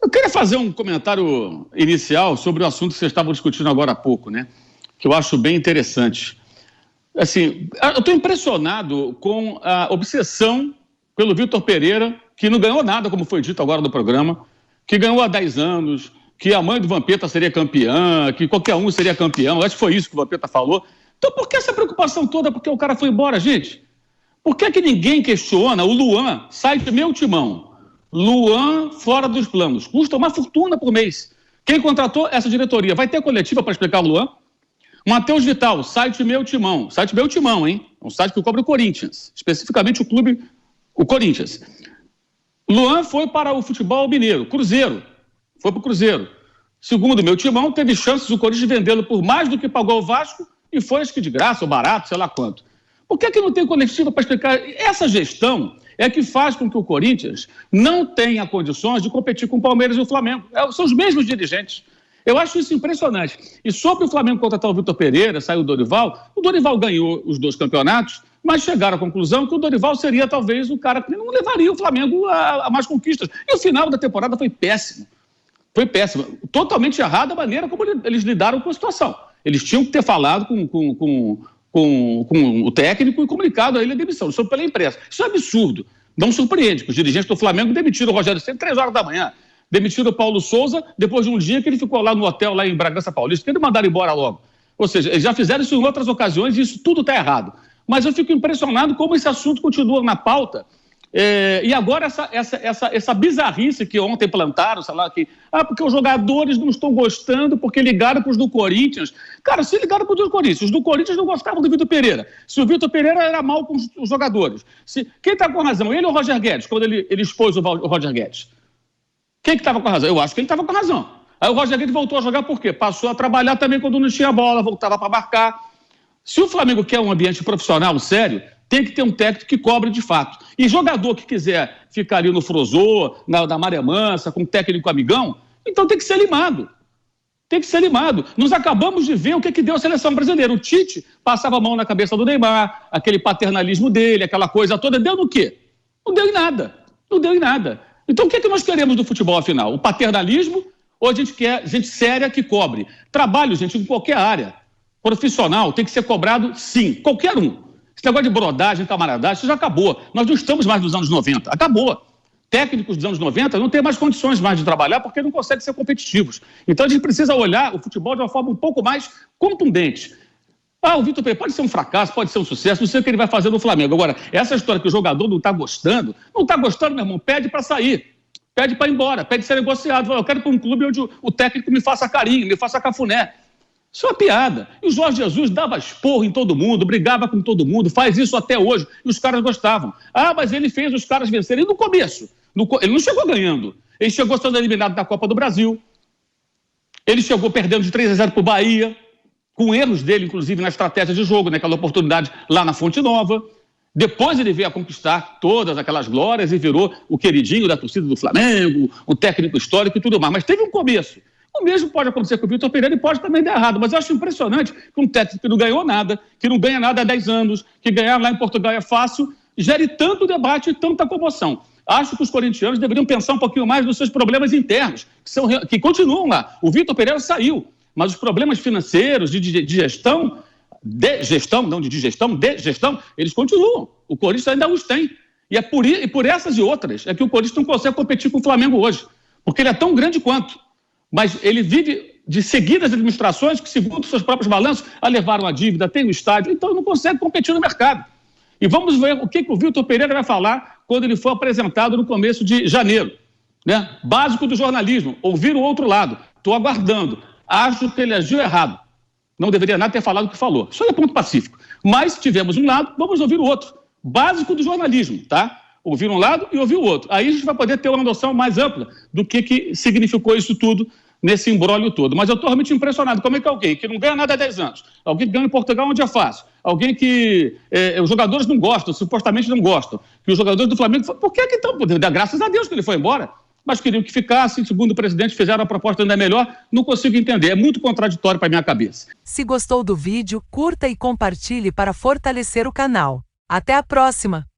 Eu queria fazer um comentário inicial sobre o assunto que vocês estavam discutindo agora há pouco, né? Que eu acho bem interessante. Assim, eu estou impressionado com a obsessão pelo Vitor Pereira, que não ganhou nada, como foi dito agora no programa, que ganhou há 10 anos, que a mãe do Vampeta seria campeã, que qualquer um seria campeão. Acho que foi isso que o Vampeta falou. Então, por que essa preocupação toda? Porque o cara foi embora, gente? Por que que ninguém questiona o Luan? Sai do meu timão. Luan fora dos planos. Custa uma fortuna por mês. Quem contratou essa diretoria? Vai ter coletiva para explicar o Luan? Matheus Vital, site Meu Timão. Site Meu Timão, hein? É um site que cobre o Corinthians. Especificamente o clube, o Corinthians. Luan foi para o futebol mineiro. Cruzeiro. Foi para o Cruzeiro. Segundo o Meu Timão, teve chances o Corinthians vendê-lo por mais do que pagou o Vasco e foi, acho que de graça ou barato, sei lá quanto. Por que que não tem coletiva para explicar? Essa gestão é que faz com que o Corinthians não tenha condições de competir com o Palmeiras e o Flamengo. São os mesmos dirigentes. Eu acho isso impressionante. E sobre o Flamengo contratar o Vitor Pereira, saiu o Dorival ganhou os 2 campeonatos, mas chegaram à conclusão que o Dorival seria talvez o cara que não levaria o Flamengo a mais conquistas. E o final da temporada foi péssimo. Foi péssimo. Totalmente errada a maneira como eles lidaram com a situação. Eles tinham que ter falado com o técnico e comunicado a ele a demissão, só pela imprensa. Isso é absurdo. Não surpreende que os dirigentes do Flamengo demitiram o Rogério Ceni 3 horas da manhã. Demitiram o Paulo Souza depois de um dia que ele ficou lá no hotel, lá em Bragança Paulista, que eles mandaram embora logo. Ou seja, eles já fizeram isso em outras ocasiões e isso tudo está errado. Mas eu fico impressionado como esse assunto continua na pauta. E agora essa bizarrice que ontem plantaram, sei lá, porque os jogadores não estão gostando porque ligaram para os do Corinthians. Cara, se ligaram para os do Corinthians, os do Corinthians não gostavam do Vitor Pereira. Se o Vitor Pereira era mal com os jogadores. Quem está com razão? Ele ou o Roger Guedes, quando ele expôs o Roger Guedes? Quem que estava com razão? Eu acho que ele estava com razão. Aí o Roger Guedes voltou a jogar por quê? Passou a trabalhar também quando não tinha bola, voltava para marcar. Se o Flamengo quer um ambiente profissional sério, tem que ter um técnico que cobre de fato. E jogador que quiser ficar ali no Frozô, na Maré Mansa, com um técnico amigão, então tem que ser limado. Tem que ser limado. Nós acabamos de ver o que deu a seleção brasileira. O Tite passava a mão na cabeça do Neymar, aquele paternalismo dele, aquela coisa toda. Deu no quê? Não deu em nada. Não deu em nada. Então o que nós queremos do futebol, afinal? O paternalismo ou a gente quer gente séria que cobre? Trabalho, gente, em qualquer área. Profissional tem que ser cobrado, sim. Qualquer um. Esse negócio de brodagem, camaradagem, isso já acabou. Nós não estamos mais nos anos 90. Acabou. Técnicos dos anos 90 não têm mais condições mais de trabalhar porque não conseguem ser competitivos. Então a gente precisa olhar o futebol de uma forma um pouco mais contundente. O Vitor Pereira pode ser um fracasso, pode ser um sucesso, não sei o que ele vai fazer no Flamengo. Agora, essa história que o jogador não está gostando, meu irmão, pede para sair. Pede para ir embora, pede ser negociado. Eu quero ir para um clube onde o técnico me faça carinho, me faça cafuné. Isso é uma piada. E o Jorge Jesus dava esporro em todo mundo, brigava com todo mundo, faz isso até hoje. E os caras gostavam. Mas ele fez os caras vencerem no começo. Ele não chegou ganhando. Ele chegou sendo eliminado da Copa do Brasil. Ele chegou perdendo de 3-0 para o Bahia, com erros dele, inclusive, na estratégia de jogo, naquela oportunidade lá na Fonte Nova. Depois ele veio a conquistar todas aquelas glórias e virou o queridinho da torcida do Flamengo, o técnico histórico e tudo mais. Mas teve um começo. O mesmo pode acontecer com o Vitor Pereira e pode também dar errado, mas eu acho impressionante que um técnico que não ganhou nada, que não ganha nada há 10 anos, que ganhar lá em Portugal é fácil, gere tanto debate e tanta comoção. Acho que os corintianos deveriam pensar um pouquinho mais nos seus problemas internos, que continuam lá. O Vitor Pereira saiu, mas os problemas financeiros, de gestão, eles continuam. O Corinthians ainda os tem. E por essas e outras é que o Corinthians não consegue competir com o Flamengo hoje, porque ele é tão grande quanto. Mas ele vive de seguidas administrações que, segundo seus próprios balanços, levaram a dívida, tem o estádio, então não consegue competir no mercado. E vamos ver o que o Vitor Pereira vai falar quando ele for apresentado no começo de janeiro. Né? Básico do jornalismo, ouvir o outro lado. Estou aguardando. Acho que ele agiu errado. Não deveria nada ter falado o que falou. Isso é ponto pacífico. Mas se tivermos um lado, vamos ouvir o outro. Básico do jornalismo, tá? Ouvir um lado e ouvir o outro. Aí a gente vai poder ter uma noção mais ampla do que significou isso tudo nesse imbróglio todo. Mas eu estou realmente impressionado. Como é que alguém que não ganha nada há 10 anos, alguém que ganha em Portugal onde é fácil, alguém que os jogadores não gostam, supostamente não gostam, que os jogadores do Flamengo... Por que então? Graças a Deus que ele foi embora. Mas queriam que ficasse, segundo o presidente, fizeram a proposta ainda melhor. Não consigo entender. É muito contraditório para a minha cabeça. Se gostou do vídeo, curta e compartilhe para fortalecer o canal. Até a próxima!